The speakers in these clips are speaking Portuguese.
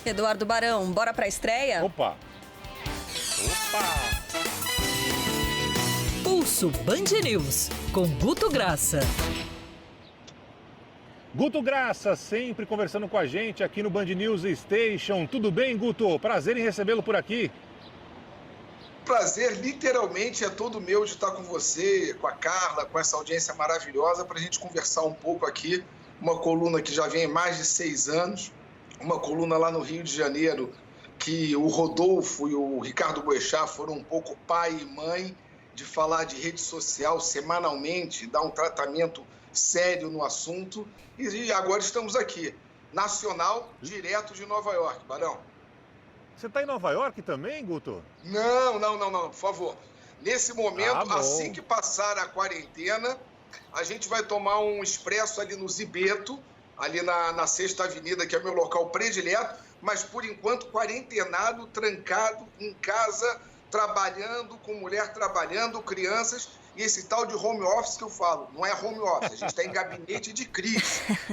Eduardo Barão, bora pra estreia? Opa! Pulso Band News, com Guto Graça. Guto Graça, sempre conversando com a gente aqui no Band News Station. Tudo bem, Guto? Prazer em recebê-lo por aqui. Prazer, literalmente, é todo meu de estar com você, com a Carla, com essa audiência maravilhosa, para a gente conversar um pouco aqui. Uma coluna que já vem há mais de 6 anos, uma coluna lá no Rio de Janeiro, que o Rodolfo e o Ricardo Boechat foram um pouco pai e mãe, de falar de rede social semanalmente, dar um tratamento sério no assunto. E agora estamos aqui, nacional, direto de Nova York, Barão. Você está em Nova York também, Guto? Não, por favor. Nesse momento, bom. assim que passar a quarentena, a gente vai tomar um expresso ali no Zibeto, ali na Sexta Avenida, que é meu local predileto, mas por enquanto quarentenado, trancado, em casa, trabalhando, com mulher trabalhando, crianças, e esse tal de home office que eu falo, não é home office, a gente está em gabinete de crise.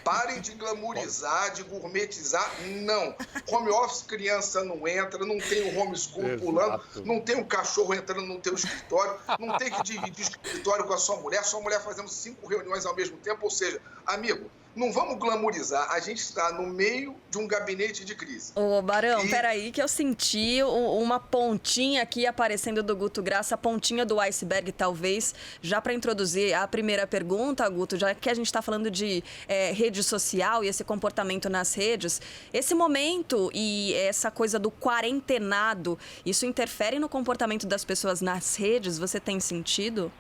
Parem de glamourizar, de gourmetizar, não. Home office, criança não entra, não tem o homeschool pulando, não tem um cachorro entrando no teu escritório, não tem que dividir o escritório com a sua mulher fazendo 5 reuniões ao mesmo tempo, ou seja, amigo, não vamos glamourizar, a gente está no meio de um gabinete de crise. Ô, Barão, peraí que eu senti uma pontinha aqui aparecendo do Guto Graça, a pontinha do iceberg, talvez, já para introduzir a primeira pergunta, Guto, já que a gente está falando de rede social e esse comportamento nas redes, esse momento e essa coisa do quarentenado, isso interfere no comportamento das pessoas nas redes? Você tem sentido?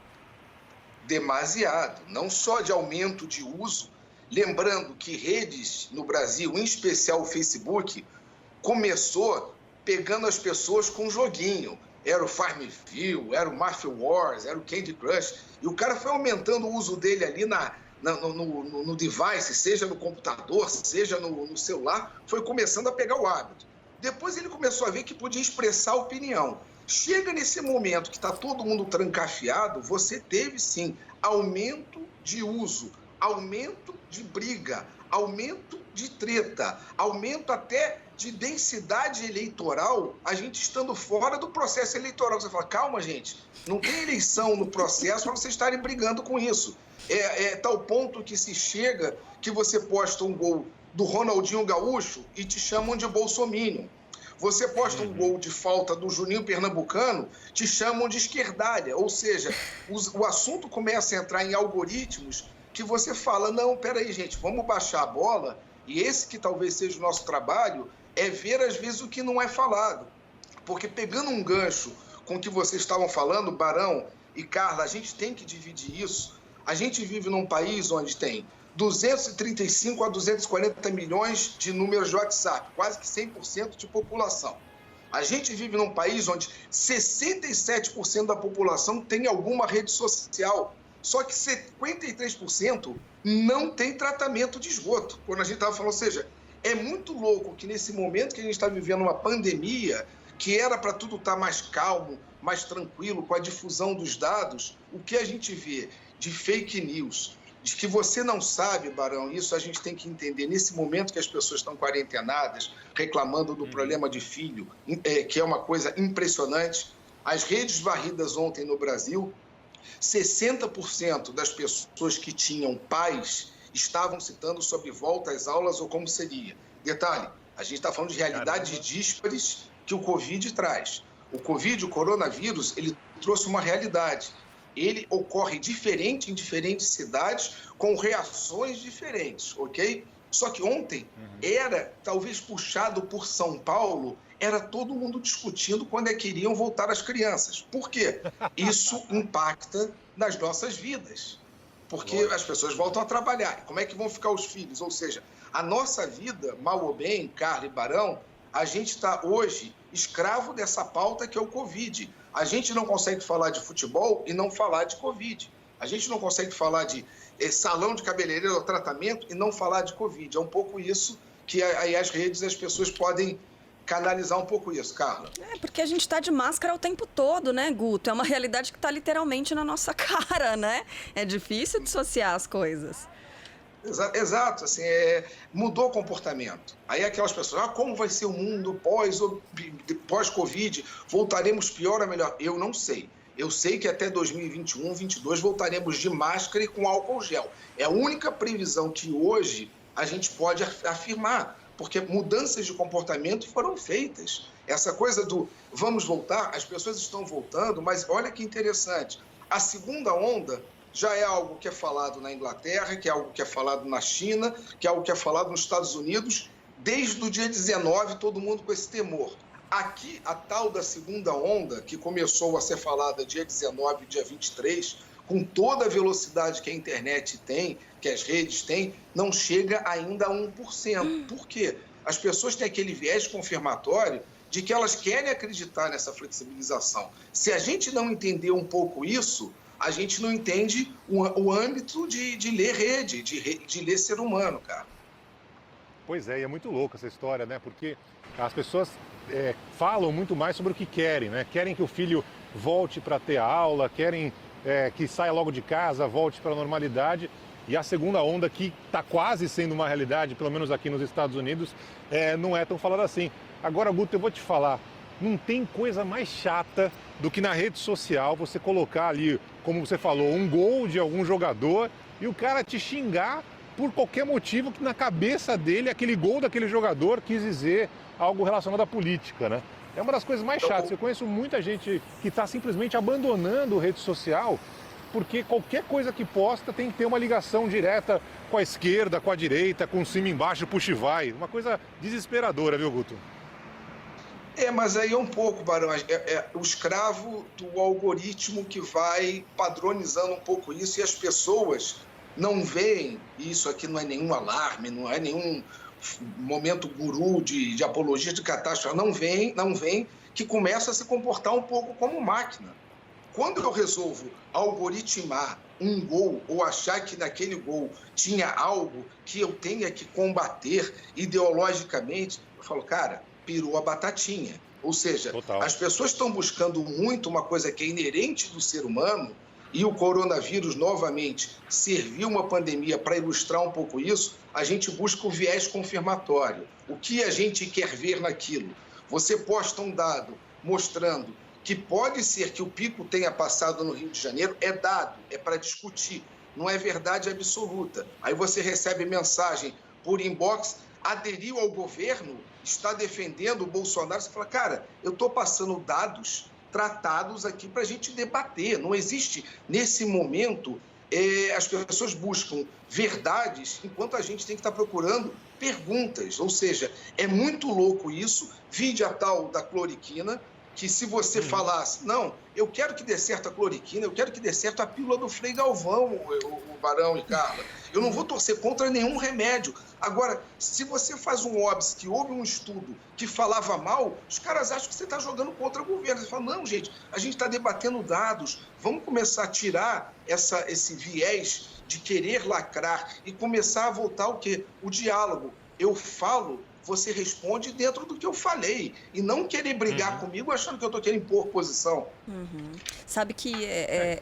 Demasiado, não só de aumento de uso. Lembrando que redes no Brasil, em especial o Facebook, começou pegando as pessoas com um joguinho. Era o Farmville, era o Mafia Wars, era o Candy Crush. E o cara foi aumentando o uso dele ali no device, seja no computador, seja no celular, foi começando a pegar o hábito. Depois ele começou a ver que podia expressar opinião. Chega nesse momento que está todo mundo trancafiado, você teve sim aumento de uso, aumento de briga, aumento de treta, aumento até de densidade eleitoral, a gente estando fora do processo eleitoral. Você fala, calma, gente, não tem eleição no processo para vocês estarem brigando com isso. É tal ponto que se chega que você posta um gol do Ronaldinho Gaúcho e te chamam de bolsominion. Você posta um gol de falta do Juninho Pernambucano, te chamam de esquerdalha. Ou seja, o assunto começa a entrar em algoritmos que você fala, não, peraí, gente, vamos baixar a bola, e esse que talvez seja o nosso trabalho, é ver, às vezes, o que não é falado. Porque pegando um gancho com o que vocês estavam falando, Barão e Carla, a gente tem que dividir isso. A gente vive num país onde tem 235 a 240 milhões de números de WhatsApp, quase que 100% de população. A gente vive num país onde 67% da população tem alguma rede social. Só que 53% não tem tratamento de esgoto. Quando a gente estava falando, ou seja, é muito louco que nesse momento que a gente está vivendo uma pandemia, que era para tudo estar mais calmo, mais tranquilo, com a difusão dos dados, o que a gente vê de fake news, de que você não sabe, Barão, isso a gente tem que entender, nesse momento que as pessoas estão quarentenadas, reclamando do problema de filho, que é uma coisa impressionante. As redes varridas ontem no Brasil, 60% das pessoas que tinham pais estavam citando sobre volta às aulas ou como seria. Detalhe, a gente está falando de realidades díspares que o Covid traz. O Covid, o coronavírus, ele trouxe uma realidade. Ele ocorre diferente em diferentes cidades, com reações diferentes, ok? Só que ontem era, talvez puxado por São Paulo, era todo mundo discutindo quando é que iriam voltar as crianças. Por quê? Isso impacta nas nossas vidas. Porque as pessoas voltam a trabalhar. Como é que vão ficar os filhos? Ou seja, a nossa vida, mal ou bem, Carla e Barão, a gente está hoje escravo dessa pauta que é o Covid. A gente não consegue falar de futebol e não falar de Covid. A gente não consegue falar de salão de cabeleireiro ou tratamento e não falar de Covid. É um pouco isso que aí as redes, as pessoas podem canalizar um pouco isso, Carla. Porque a gente está de máscara o tempo todo, né, Guto? É uma realidade que está literalmente na nossa cara, né? É difícil dissociar as coisas. Exato, assim, mudou o comportamento. Aí aquelas pessoas, como vai ser o mundo pós-Covid? Voltaremos pior ou melhor? Eu não sei. Eu sei que até 2021, 2022 voltaremos de máscara e com álcool gel. É a única previsão que hoje a gente pode afirmar, porque mudanças de comportamento foram feitas. Essa coisa do vamos voltar, as pessoas estão voltando, mas olha que interessante. A segunda onda já é algo que é falado na Inglaterra, que é algo que é falado na China, que é algo que é falado nos Estados Unidos, desde o dia 19, todo mundo com esse temor. Aqui, a tal da segunda onda, que começou a ser falada dia 19 e dia 23, com toda a velocidade que a internet tem, que as redes têm, não chega ainda a 1%. Por quê? As pessoas têm aquele viés confirmatório de que elas querem acreditar nessa flexibilização. Se a gente não entender um pouco isso, a gente não entende o âmbito de ler rede, de ler ser humano, cara. Pois é, e é muito louco essa história, né? Porque as pessoas falam muito mais sobre o que querem, né? Querem que o filho volte para ter aula, querem que saia logo de casa, volte para a normalidade. E a segunda onda, que está quase sendo uma realidade, pelo menos aqui nos Estados Unidos, não é tão falada assim. Agora, Guto, eu vou te falar, não tem coisa mais chata do que na rede social você colocar ali, como você falou, um gol de algum jogador e o cara te xingar por qualquer motivo que na cabeça dele aquele gol daquele jogador quis dizer algo relacionado à política, né? É uma das coisas mais chatas. Eu conheço muita gente que está simplesmente abandonando a rede social porque qualquer coisa que posta tem que ter uma ligação direta com a esquerda, com a direita, com cima embaixo, puxa e vai. Uma coisa desesperadora, viu, Guto? Mas aí é um pouco, Barão, o escravo do algoritmo que vai padronizando um pouco isso e as pessoas não veem, e isso aqui não é nenhum alarme, não é nenhum momento guru de apologia de catástrofe, não veem que começa a se comportar um pouco como máquina. Quando eu resolvo algoritmar um gol ou achar que naquele gol tinha algo que eu tenha que combater ideologicamente, eu falo, cara, pirou a batatinha. Ou seja, Total. As pessoas estão buscando muito uma coisa que é inerente do ser humano e o coronavírus, novamente, serviu uma pandemia para ilustrar um pouco isso, a gente busca o viés confirmatório. O que a gente quer ver naquilo? Você posta um dado mostrando que pode ser que o pico tenha passado no Rio de Janeiro, é dado, é para discutir, não é verdade absoluta. Aí você recebe mensagem por inbox, aderiu ao governo, está defendendo o Bolsonaro, você fala, cara, eu estou passando dados tratados aqui para a gente debater. Não existe, nesse momento, as pessoas buscam verdades, enquanto a gente tem que estar procurando perguntas. Ou seja, é muito louco isso, vide a tal da cloriquina, que se você falasse, não, eu quero que dê certo a cloriquina, eu quero que dê certo a pílula do Frei Galvão, o Barão e Carla. Eu não vou torcer contra nenhum remédio. Agora, se você faz um óbice que houve um estudo que falava mal, os caras acham que você está jogando contra o governo. Você fala, não, gente, a gente está debatendo dados, vamos começar a tirar esse viés de querer lacrar e começar a voltar o quê? O diálogo. Eu falo, você responde dentro do que eu falei. E não querer brigar comigo achando que eu estou querendo impor posição. Sabe que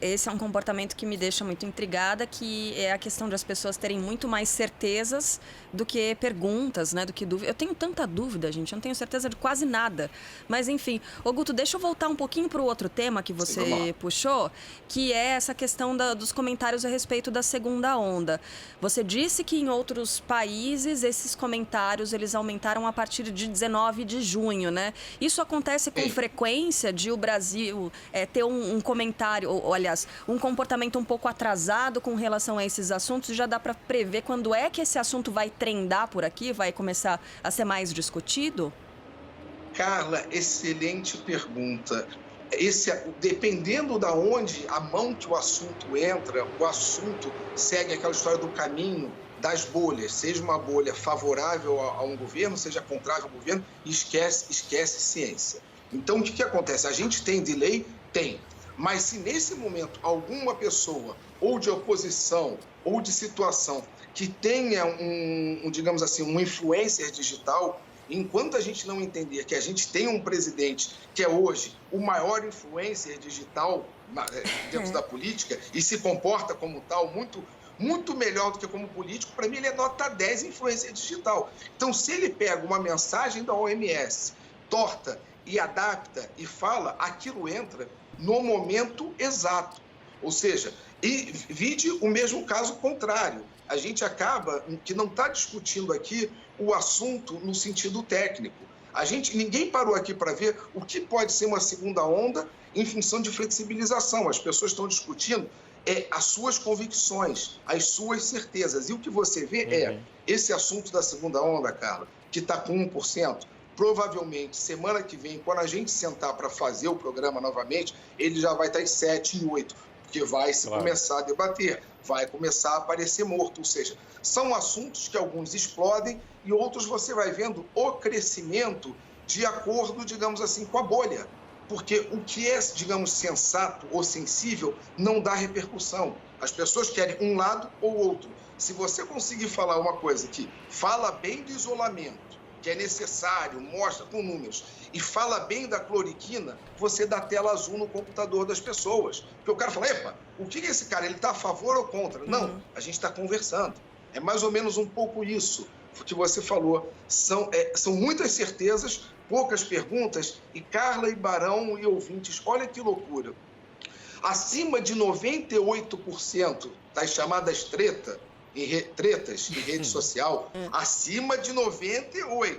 esse é um comportamento que me deixa muito intrigada, que é a questão de as pessoas terem muito mais certezas do que perguntas, né? Do que dúvida. Eu tenho tanta dúvida, gente, eu não tenho certeza de quase nada. Mas, enfim. Ô, Guto, deixa eu voltar um pouquinho para o outro tema que você puxou, que é essa questão dos comentários a respeito da segunda onda. Você disse que em outros países esses comentários eles aumentaram a partir de 19 de junho, né? Isso acontece com frequência de o Brasil ter um comentário, ou aliás, um comportamento um pouco atrasado com relação a esses assuntos? Já dá para prever quando é que esse assunto vai trendar por aqui, vai começar a ser mais discutido? Carla, excelente pergunta. Dependendo da onde a mão que o assunto entra, o assunto segue aquela história do caminho das bolhas, seja uma bolha favorável a um governo, seja contrária ao governo, esquece ciência. Então, o que acontece? A gente tem delay? Tem. Mas se nesse momento alguma pessoa, ou de oposição, ou de situação, que tenha digamos assim, um influencer digital, enquanto a gente não entender que a gente tem um presidente que é hoje o maior influencer digital dentro da política e se comporta como tal, muito muito melhor do que como político. Para mim, ele é nota 10 em influência digital. Então, se ele pega uma mensagem da OMS, torta e adapta e fala, aquilo entra no momento exato. Ou seja, e vide o mesmo caso contrário. A gente acaba que não está discutindo aqui o assunto no sentido técnico. Ninguém parou aqui para ver o que pode ser uma segunda onda em função de flexibilização. As pessoas estão discutindo as suas convicções, as suas certezas. E o que você vê esse assunto da segunda onda, Carla, que está com 1%, provavelmente, semana que vem, quando a gente sentar para fazer o programa novamente, ele já vai estar em 7, em 8, porque vai se começar a debater, vai começar a aparecer morto. Ou seja, são assuntos que alguns explodem e outros você vai vendo o crescimento de acordo, digamos assim, com a bolha. Porque o que é, digamos, sensato ou sensível não dá repercussão. As pessoas querem um lado ou outro. Se você conseguir falar uma coisa que fala bem do isolamento, que é necessário, mostra com números, e fala bem da cloriquina, você dá tela azul no computador das pessoas. Porque o cara fala, epa, o que é esse cara? Ele está a favor ou contra? Não, a gente está conversando. É mais ou menos um pouco isso que você falou. São muitas certezas, poucas perguntas, e Carla e Barão e ouvintes, olha que loucura. Acima de 98% das chamadas tretas em rede social, acima de 98%,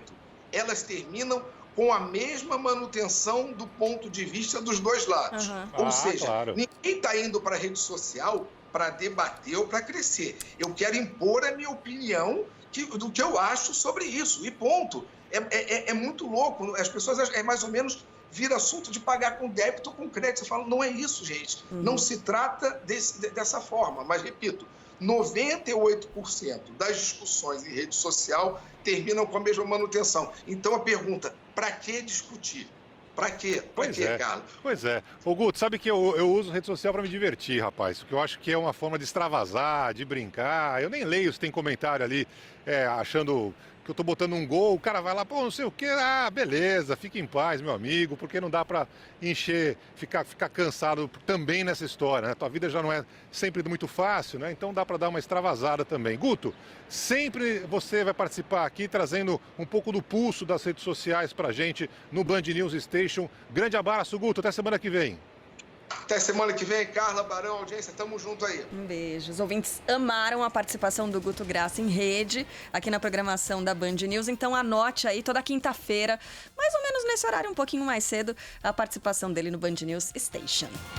elas terminam com a mesma manutenção do ponto de vista dos dois lados. Ou seja, ninguém está indo para a rede social para debater ou para crescer. Eu quero impor a minha opinião do que eu acho sobre isso, e ponto. É muito louco, as pessoas acham, mais ou menos vira assunto de pagar com débito ou com crédito. Você fala, não é isso, gente. Não se trata dessa forma. Mas, repito, 98% das discussões em rede social terminam com a mesma manutenção. Então, a pergunta, para que discutir? Para quê? Para quê, Carlos? Pois é. Ô, Guto, sabe que eu uso rede social para me divertir, rapaz. Porque eu acho que é uma forma de extravasar, de brincar. Eu nem leio se tem comentário ali achando que eu tô botando um gol, o cara vai lá, pô, não sei o quê, beleza, fica em paz, meu amigo, porque não dá pra ficar cansado também nessa história, né? Tua vida já não é sempre muito fácil, né? Então dá pra dar uma extravasada também. Guto, sempre você vai participar aqui trazendo um pouco do pulso das redes sociais pra gente no Band News Station. Grande abraço, Guto, até semana que vem. Até semana que vem, Carla, Barão, audiência, tamo junto aí. Um beijo. Os ouvintes amaram a participação do Guto Graça em rede, aqui na programação da Band News. Então anote aí, toda quinta-feira, mais ou menos nesse horário, um pouquinho mais cedo, a participação dele no Band News Station.